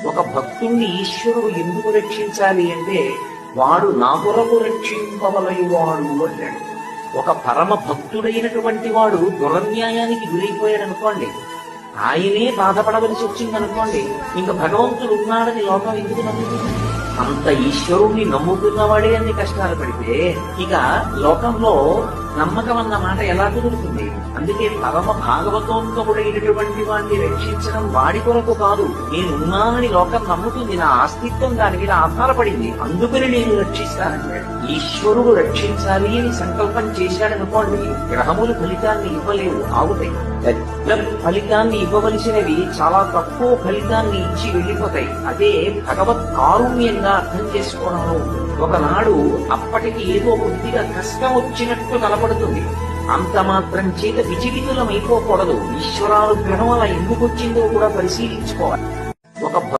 ఒక భక్తుణ్ణి ఈశ్వరుడు ఎందుకు రక్షించాలి అంటే వాడు నా కొరకు రక్షింపవలయువాడు అంటాడు. ఒక పరమ భక్తుడైనటువంటి వాడు దురన్యాయానికి గురైపోయాడు అనుకోండి, ఆయనే బాధపడవలసి వచ్చింది అనుకోండి, ఇంకా భగవంతుడు ఉన్నాడని లోకం ఎందుకు నమ్ముతుంది? అంత ఈశ్వరుణ్ణి నమ్ముకున్నవాడే అన్ని కష్టాలు పడితే ఇక లోకంలో నమ్మకం అన్న మాట ఎలా కుదురుతుంది? అందుకే పరమ భాగవతోత్తముడైనటువంటి వాడిని రక్షించడం వాడి కొరకు కాదు, నేనున్నానని లోకం నమ్ముతుంది, నా అస్తిత్వం దాని మీద ఆధారపడింది, అందుకని నేను రక్షిస్తానంటాడు. ఈశ్వరుడు రక్షించాలి అని సంకల్పం చేశాడనుకోండి, గ్రహములు ఫలితాన్ని ఇవ్వలేవు, ఆగుతాయి. పెద్ద ఫలితాన్ని ఇవ్వవలసినవి చాలా తక్కువ ఫలితాన్ని ఇచ్చి వెళ్ళిపోతాయి. అదే భగవత్ కారుణ్యంగా అర్థం చేసుకోవడంలో ఉంటుంది. ఒకనాడు అప్పటికి ఏదో కొద్దిగా కష్టం వచ్చినట్టు కనపడుతుంది, అంత మాత్రం చేత విచలితులం అయిపోకూడదు. ఈశ్వరానుగ్రహం అలా ఎందుకు వచ్చిందో కూడా పరిశీలించుకోవాలి. ఒక